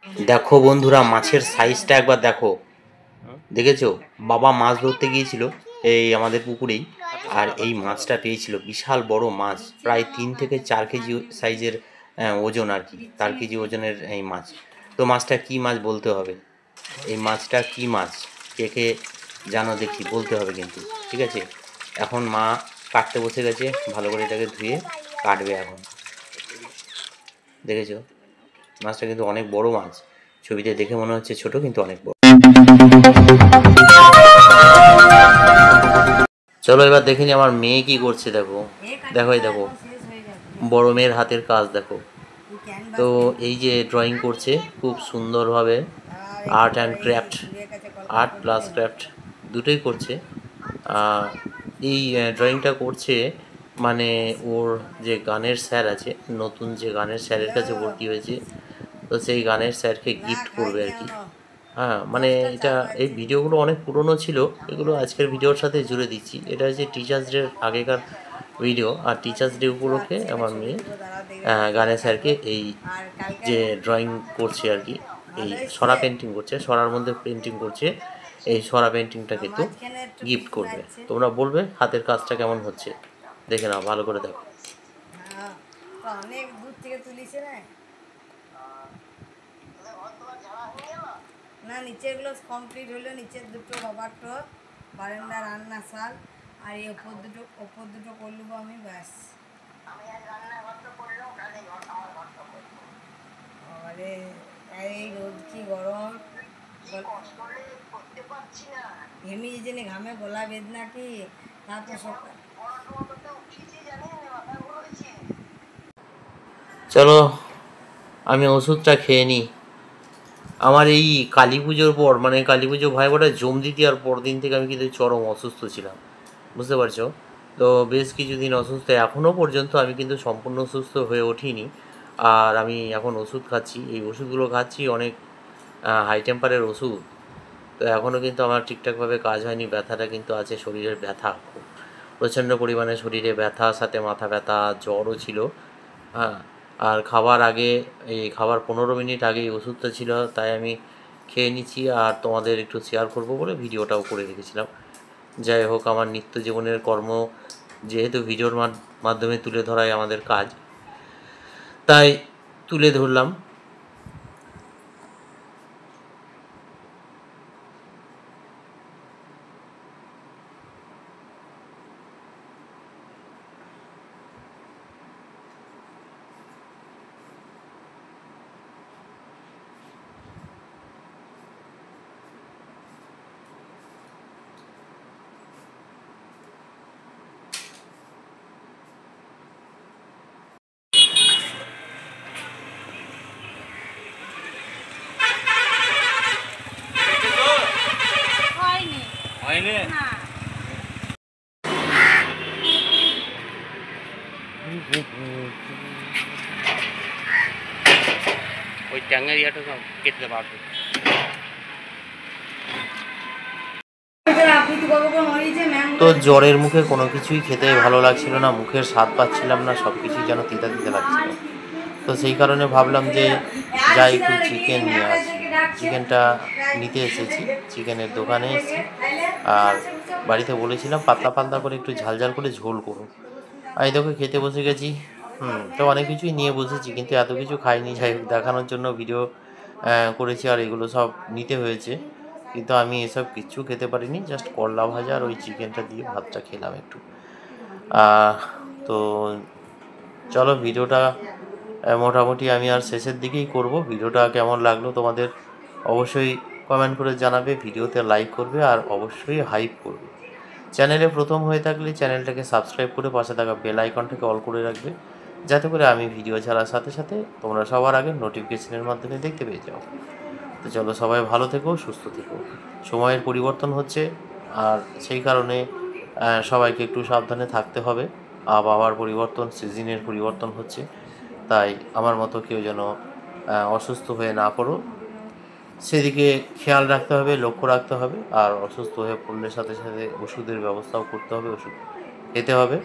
দেখো বন্ধুরা, মাছের সাইজটা একবার দেখো। দেখেছো? বাবা মাছ ধরতে গিয়েছিল এই আমাদের পুকুরেই, আর এই মাছটা পেয়েছিল। বিশাল বড় মাছ, প্রায় 3 থেকে 4 কেজি সাইজের ওজন আর কি, 4 কেজি ওজনের এই মাছ। তো মাছটা কি মাছ বলতে হবে, এই মাছটা কি মাছ, কে কে জানো দেখি বলতে হবে কিন্তু, ঠিক আছে? এখন মা কাটতে বসে গেছে, ভালো করে এটাকে ধুয়ে কাটবে এখন। দেখেছো? মাছটা কিন্তু অনেক বড় মাছ, ছবিতে দেখে মনে হচ্ছে ছোট, কিন্তু অনেক বড়। চলো এবার দেখে নি আমার মেয়ে কি করছে। দেখো দেখো, এই দেখো বড় মেয়ের হাতের কাজ দেখো। তো এই যে ড্রয়িং করছে খুব সুন্দরভাবে, art and craft, art plus craft দুটোই করছে। এই ড্রয়িংটা করছে মানে ওর যে গানের স্যার আছে, নতুন যে গানের স্যারের কাছে ভর্তি হয়েছে, তো সেই গানের স্যারকে গিফট করবে আর কি। হ্যাঁ, মানে এটা, এই ভিডিওগুলো অনেক পুরনো ছিল, এগুলো আজকের ভিডিওর সাথে জুড়ে দিচ্ছি। এটা হচ্ছে টিচার্স ডের আগেকার ভিডিও, আর টিচার্স ডে উপলক্ষে আমার মেয়ে গানের স্যারকে এই যে ড্রয়িং করছে আর কি, এই সরা পেন্টিং করছে, সরার মধ্যে পেন্টিং করছে, এই সরা পেন্টিংটা কিন্তু গিফট করবে। তোমরা বলবে হাতের কাজটা কেমন হচ্ছে, দেখে নাও, ভালো করে দেখো। অনেক দূর থেকে তুলিছে না নিচেগুলো কমপ্লিট হলো, নিচের দুটো রবার টপ, বারান্দা রান্না শাল, আর এই ওপর দুটো করলব আমি, ব্যাস। আরে এই রোদ কি গরম, ঘেমি যে ঘামে গলা বেদনা কি, তারপর সকাল। চলো আমি ওষুধটা খেয়ে নিই। আমার এই কালী পুজোর পর, মানে কালী পুজো ভাইফোঁটা জম দ্বিতীয়ার পর দিন থেকে আমি কিন্তু চরম অসুস্থ ছিলাম, বুঝতে পারছো? তো বেশ কিছুদিন অসুস্থ, এখনও পর্যন্ত আমি কিন্তু সম্পূর্ণ সুস্থ হয়ে ওঠিনি। আর আমি এখন ওষুধ খাচ্ছি, এই ওষুধগুলো খাচ্ছি অনেক হাই টেম্পারের ওষুধ। তো এখনও কিন্তু আমার ঠিকঠাকভাবে কাজ হয়নি, ব্যথাটা কিন্তু আছে, শরীরের ব্যথা খুব প্রচণ্ড পরিমাণে, শরীরে ব্যথা, সাথে মাথা ব্যথা, জ্বরও ছিল। হ্যাঁ, আর খাবার আগে, এই খাবার 15 মিনিট আগে এই ওষুধটা ছিল, তাই আমি খেয়ে নিচ্ছি আর তোমাদের একটু শেয়ার করবো বলে ভিডিওটাও করে রেখেছিলাম। যাই হোক, আমার নিত্য জীবনের কর্ম যেহেতু ভিডিওর মাধ্যমে তুলে ধরাই আমাদের কাজ, তাই তুলে ধরলাম। ওই ট্যাঙ্গের ইয়াটা সব কেটে পারবে। তো জ্বরের মুখে কোনো কিছুই খেতে ভালো লাগছিল না, মুখের স্বাদ পাচ্ছিলাম না, সব কিছুই যেন তিতা তিতা লাগছিল। তো সেই কারণে ভাবলাম যে যাই একটু চিকেন নিয়ে আসি। চিকেনটা নিতে এসেছি, চিকেনের দোকানে এসেছি, আর বাড়িতে বলেছিলাম পাতলা পাতলা করে একটু ঝাল ঝাল করে ঝোল করুন। আর এই দেখো খেতে বসে গেছি। তো অনেক কিছুই নিয়ে বসেছি, কিন্তু এত কিছু খাইনি। যাই হোক, দেখানোর জন্য ভিডিও করেছি, আর এগুলো সব নিতে হয়েছে, কিন্তু আমি এসব কিচ্ছু খেতে পারিনি। জাস্ট করলা ভাজা আর ওই চিকেনটা দিয়ে ভাতটা খেলাম একটু। তো চলো, ভিডিওটা মোটামুটি আমি আর শেষের দিকেই করব। ভিডিওটা কেমন লাগলো তোমাদের অবশ্যই কমেন্ট করে জানাবে, ভিডিওতে লাইক করবে, আর অবশ্যই হাইপ করবে। চ্যানেলে প্রথম হয়ে থাকলে চ্যানেলটাকে সাবস্ক্রাইব করে পাশে থাকা বেল আইকনটাকে অল করে রাখবে, যাতে করে আমি ভিডিও ছাড়ার সাথে সাথে তোমরা সবার আগে নোটিফিকেশনের মাধ্যমে দেখতে পেয়ে যাও। তো চলো, সবাই ভালো থেকো, সুস্থ থেকো। সময়ের পরিবর্তন হচ্ছে, আর সেই কারণে সবাইকে একটু সাবধানে থাকতে হবে। আবহাওয়ার পরিবর্তন, সিজনের পরিবর্তন হচ্ছে, তাই আমার মতো কেউ যেন অসুস্থ হয়ে না পড়ো, সেদিকে খেয়াল রাখতে হবে, লক্ষ্য রাখতে হবে। আর অসুস্থ হয়ে পড়লে সাথে সাথে ওষুধের ব্যবস্থাও করতে হবে, ওষুধ খেতে হবে।